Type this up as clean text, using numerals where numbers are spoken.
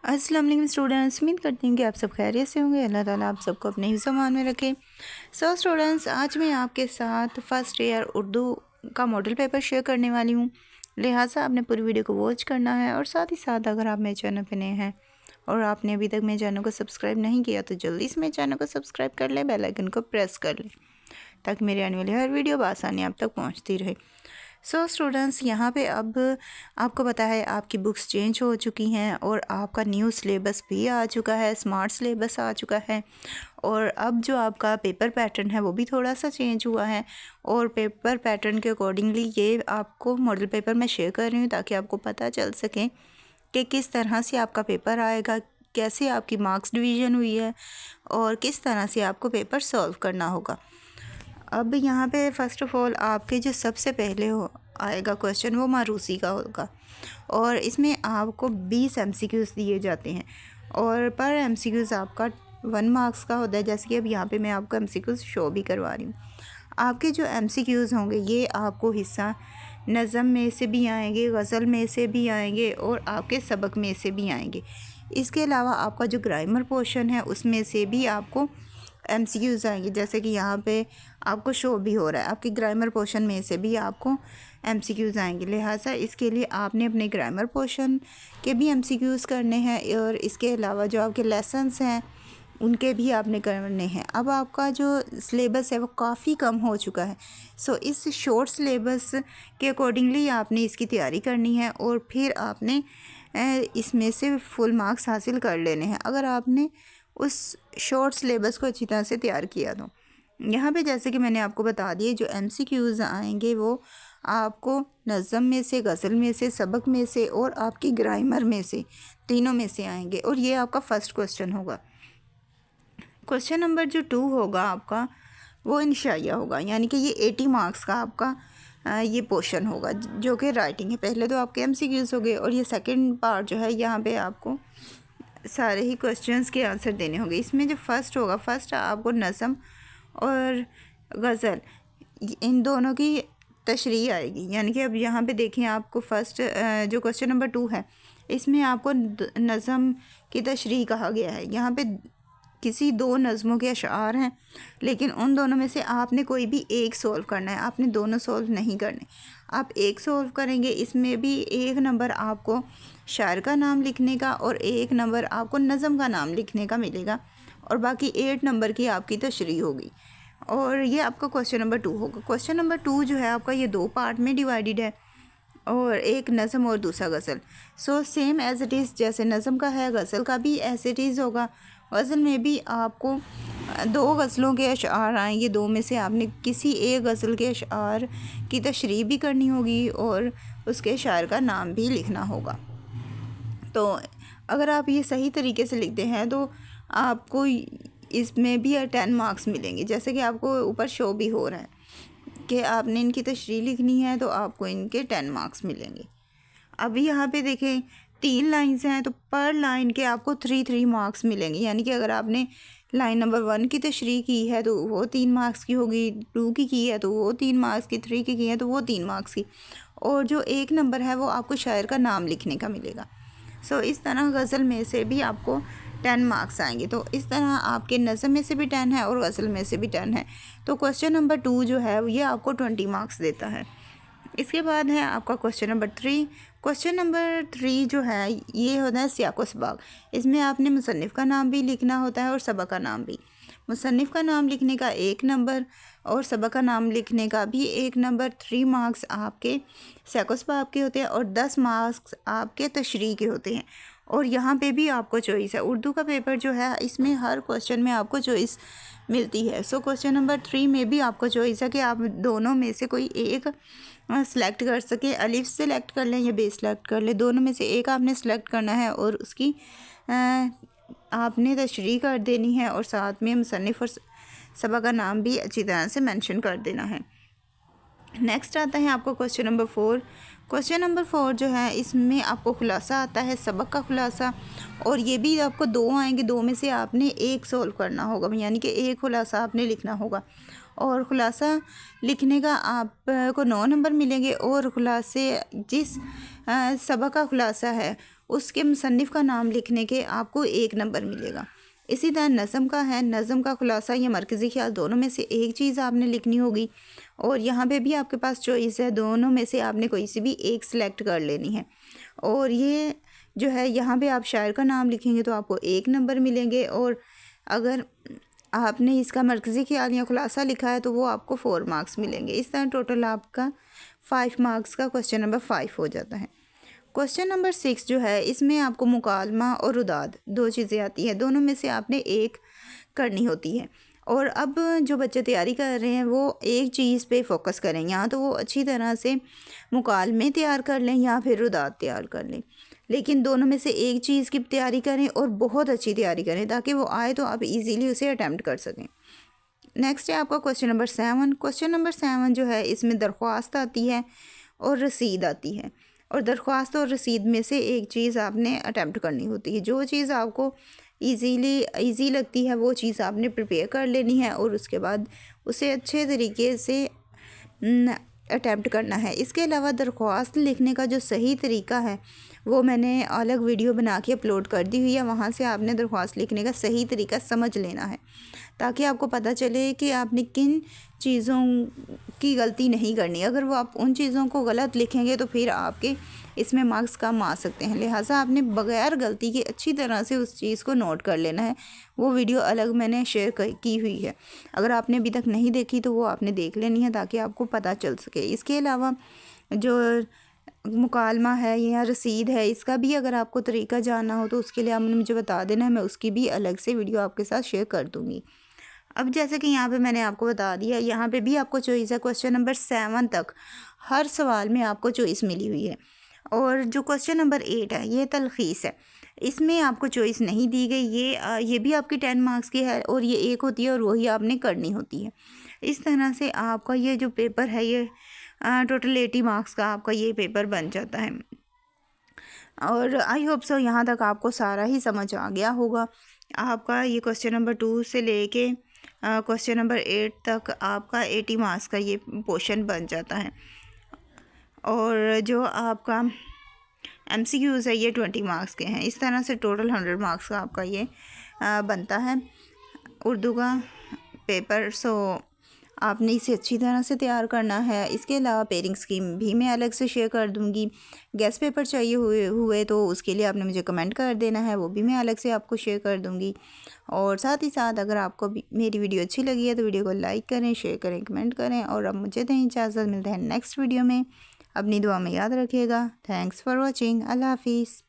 अस्सलाम वालेकुम स्टूडेंट्स, उम्मीद करती हूँ कि आप सब खैरियत से होंगे। अल्लाह ताला आप सबको अपने हिफ्ज़ अमान में रखे। स्टूडेंट्स, आज मैं आपके साथ फर्स्ट ईयर उर्दू का मॉडल पेपर शेयर करने वाली हूँ, लिहाजा आपने पूरी वीडियो को वॉच करना है। और साथ ही साथ अगर आप मेरे चैनल पर नए हैं और आपने अभी तक मेरे चैनल को सब्सक्राइब नहीं किया तो जल्दी से मेरे चैनल को सब्सक्राइब कर ले, बेल आइकन को प्रेस कर ले ताकि मेरी आने वाली हर वीडियो बआसानी आप तक पहुँचती रहे। स्टूडेंट्स, यहाँ पे अब आपको पता है आपकी बुक्स चेंज हो चुकी हैं और आपका न्यू सिलेबस भी आ चुका है, स्मार्ट सिलेबस आ चुका है। और अब जो आपका पेपर पैटर्न है वो भी थोड़ा सा चेंज हुआ है और पेपर पैटर्न के अकॉर्डिंगली ये आपको मॉडल पेपर मैं शेयर कर रही हूँ ताकि आपको पता चल सके कि किस तरह से आपका पेपर आएगा, कैसे आपकी मार्क्स डिवीज़न हुई है और किस तरह से आपको पेपर सॉल्व करना होगा। अब यहाँ पे फ़र्स्ट ऑफ़ ऑल आपके जो सबसे पहले आएगा क्वेश्चन वो मारूसी का होगा और इसमें आपको 20 MCQs दिए जाते हैं और पर MCQs आपका 1 मार्क्स का होता है। जैसे कि अब यहाँ पे मैं आपको MCQs शो भी करवा रही हूँ। आपके जो MCQs होंगे ये आपको हिस्सा नज़म में से भी आएंगे, गज़ल में से भी आएंगे और आपके सबक में से भी आएंगे। इसके अलावा आपका जो ग्रामर पोर्शन है उसमें से भी आपको MCQs आएंगे, जैसे कि यहाँ पे आपको शो भी हो रहा है। आपकी ग्रामर पोर्शन में से भी आपको MCQs आएंगे, लिहाजा इसके लिए आपने अपने ग्रामर पोर्शन के भी MCQs करने हैं और इसके अलावा जो आपके लेसन्स हैं उनके भी आपने करने हैं। अब आपका जो सिलेबस है वो काफ़ी कम हो चुका है, इस शॉर्ट सिलेबस के अकॉर्डिंगली आपने इसकी तैयारी करनी है और फिर आपने इसमें से फुल मार्क्स हासिल कर लेने हैं अगर आपने उस शॉर्ट सिलेबस को अच्छी तरह से तैयार किया। तो यहाँ पे जैसे कि मैंने आपको बता दिए जो MCQs आएंगे वो आपको नज़म में से, गज़ल में से, सबक में से और आपकी ग्रामर में से, तीनों में से आएंगे और ये आपका फ़र्स्ट क्वेश्चन होगा। क्वेश्चन नंबर जो 2 होगा आपका वो इंशाइया होगा, यानी कि ये 80 मार्क्स का आपका ये पोर्शन होगा जो कि राइटिंग है। पहले तो आपके MCQs हो गए और ये सेकंड पार्ट जो है यहाँ पे आपको सारे ही क्वेश्चंस के आंसर देने होंगे। इसमें जो फर्स्ट होगा, फर्स्ट आपको नज़म और गज़ल इन दोनों की तशरीह आएगी, यानी कि अब यहाँ पे देखें आपको फर्स्ट जो क्वेश्चन नंबर 2 है इसमें आपको नज़म की तशरीह कहा गया है। यहाँ पे किसी 2 नज़मों के अशार हैं लेकिन उन दोनों में से आपने कोई भी एक सॉल्व करना है, आपने दोनों सॉल्व नहीं करने। आप एक सॉल्व करेंगे, इसमें भी 1 नंबर आपको शायर का नाम लिखने का और 1 नंबर आपको नज़म का नाम लिखने का मिलेगा और बाकी 8 नंबर की आपकी तशरीह होगी और ये आपका क्वेश्चन नंबर 2 होगा। क्वेश्चन नंबर 2 जो है आपका ये 2 पार्ट में डिवाइडेड है और एक नज़म और दूसरा गज़ल। सेम एज़ इट इज़ जैसे नज़म का है गज़ल का भी एज इट इज़ होगा। गज़ल में भी आपको 2 गज़लों के अशार आएंगे, 2 में से आपने किसी एक गज़ल के अशार की तशरीह भी करनी होगी और उसके शायर का नाम भी लिखना होगा। तो अगर आप ये सही तरीके से लिखते हैं तो आपको इसमें भी 10 मार्क्स मिलेंगे, जैसे कि आपको ऊपर शो भी हो रहा है कि आपने इनकी तशरीह लिखनी है तो आपको इनके 10 मार्क्स मिलेंगे। अभी यहाँ पे देखें 3 लाइन्स हैं तो पर लाइन के आपको 3 मार्क्स मिलेंगे, यानी कि अगर आपने लाइन नंबर 1 की तशरीह की है तो वो 3 मार्क्स की होगी, 2 की है तो वो 3 मार्क्स की, 3 की है तो वो 3 मार्क्स की और जो 1 नंबर है वो आपको शायर का नाम लिखने का मिलेगा। इस तरह गज़ल में से भी आपको 10 मार्क्स आएंगे। तो इस तरह आपके नज़म में से भी 10 है और गज़ल में से भी 10 है। तो क्वेश्चन नंबर 2 जो है ये आपको 20 मार्क्स देता है। इसके बाद है आपका क्वेश्चन नंबर 3। क्वेश्चन नंबर 3 जो है ये होता है सियाक़ व सबाक़। इसमें आपने मुसन्निफ़ का नाम भी लिखना होता है और सबक का नाम भी। मुसन्निफ़ का नाम लिखने का 1 नंबर और सबक का नाम लिखने का भी 1 नंबर। 3 मार्क्स आपके सियाक़ व सबाक़ के होते हैं और 10 मार्क्स आपके तशरीह के होते हैं और यहाँ पे भी आपको चॉइस है। उर्दू का पेपर जो है इसमें हर क्वेश्चन में आपको चॉइस मिलती है। क्वेश्चन नंबर 3 में भी आपको चॉइस है कि आप दोनों में से कोई एक सेलेक्ट कर सकें, अलिफ सेलेक्ट कर लें या बे सेलेक्ट कर लें, दोनों में से एक आपने सेलेक्ट करना है और उसकी आपने तशरीह कर देनी है और साथ में मुसन्निफ़ और सबक का नाम भी अच्छी तरह से मेंशन कर देना है। नेक्स्ट आता है आपको क्वेश्चन नंबर 4। क्वेश्चन नंबर 4 जो है इसमें आपको खुलासा आता है, सबक का खुलासा, और ये भी आपको 2 आएंगे, 2 में से आपने एक सॉल्व करना होगा, यानी कि एक खुलासा आपने लिखना होगा और खुलासा लिखने का आपको 9 नंबर मिलेंगे और खुलासे जिस सबक का खुलासा है उसके मुसन्निफ़ का नाम लिखने के आपको 1 नंबर मिलेगा। इसी तरह नज़म का है, नज़म का खुलासा या मरकज़ी ख़्याल दोनों में से एक चीज़ आपने लिखनी होगी और यहाँ पे भी आपके पास चॉइस है, दोनों में से आपने कोई सी भी एक सिलेक्ट कर लेनी है। और ये जो है यहाँ पे आप शायर का नाम लिखेंगे तो आपको 1 नंबर मिलेंगे और अगर आपने इसका मरकज़ी ख़्याल या खुलासा लिखा है तो वो आपको 4 मार्क्स मिलेंगे। इस तरह टोटल आपका 5 मार्क्स का क्वेश्चन नंबर 5 हो जाता है। क्वेश्चन नंबर 6 जो है इसमें आपको मुकालमा और रुदाद 2 चीज़ें आती हैं, दोनों में से आपने एक करनी होती है। और अब जो बच्चे तैयारी कर रहे हैं वो एक चीज़ पे फोकस करें, या तो वो अच्छी तरह से मुकालमे तैयार कर लें या फिर रुदाद तैयार कर लें, लेकिन दोनों में से एक चीज़ की तैयारी करें और बहुत अच्छी तैयारी करें ताकि वो आए तो आप इजीली उसे अटैम्प्ट कर सकें। नेक्स्ट है आपका क्वेश्चन नंबर 7। क्वेश्चन नंबर 7 जो है इसमें दरख्वास्त आती है और रसीद आती है, और दरख्वास्त और रसीद में से एक चीज़ आपने अटैम्प्ट करनी होती है। जो चीज़ आपको ईज़ी लगती है वो चीज़ आपने प्रिपेयर कर लेनी है और उसके बाद उसे अच्छे तरीके से अटैम्प्ट करना है। इसके अलावा दरख्वास्त लिखने का जो सही तरीका है वो मैंने अलग वीडियो बना के अपलोड कर दी हुई है, वहाँ से आपने दरख्वास्त लिखने का सही तरीका समझ लेना है ताकि आपको पता चले कि आपने किन चीज़ों की गलती नहीं करनी। अगर वो आप उन चीज़ों को गलत लिखेंगे तो फिर आपके इसमें मार्क्स कम आ सकते हैं, लिहाजा आपने बग़ैर गलती के अच्छी तरह से उस चीज़ को नोट कर लेना है। वो वीडियो अलग मैंने शेयर की हुई है, अगर आपने अभी तक नहीं देखी तो वो आपने देख लेनी है ताकि आपको पता चल सके। इसके अलावा जो मुकालमा है या रसीद है इसका भी अगर आपको तरीका जानना हो तो उसके लिए आपने मुझे बता देना है, मैं उसकी भी अलग से वीडियो आपके साथ शेयर कर दूँगी। अब जैसे कि यहाँ पे मैंने आपको बता दिया, यहाँ पे भी आपको चॉइस है। क्वेश्चन नंबर 7 तक हर सवाल में आपको चॉइस मिली हुई है। और जो क्वेश्चन नंबर 8 है ये तलखीस है, इसमें आपको चॉइस नहीं दी गई। ये भी आपकी 10 मार्क्स की है और ये एक होती है और वही आपने करनी होती है। इस तरह से आपका ये जो पेपर है ये टोटल 80 मार्क्स का आपका ये पेपर बन जाता है। और आई होप सो यहाँ तक आपको सारा ही समझ आ गया होगा। आपका ये क्वेश्चन नंबर 2 से लेके क्वेश्चन नंबर 8 तक आपका 80 मार्क्स का ये पोर्शन बन जाता है। और जो आपका MCQs है ये 20 मार्क्स के हैं। इस तरह से टोटल 100 मार्क्स का आपका ये बनता है उर्दू का पेपर। सो आपने इसे अच्छी तरह से तैयार करना है। इसके अलावा पेयरिंग स्कीम भी मैं अलग से शेयर कर दूंगी। गेस्ट पेपर चाहिए हुए तो उसके लिए आपने मुझे कमेंट कर देना है, वो भी मैं अलग से आपको शेयर कर दूंगी। और साथ ही साथ अगर आपको मेरी वीडियो अच्छी लगी है तो वीडियो को लाइक करें, शेयर करें, कमेंट करें। और अब मुझे दें इजाज़त, मिलते हैं नेक्स्ट वीडियो में। अपनी दुआ में याद रखिएगा। Thanks for watching. अल्लाह हाफिज़।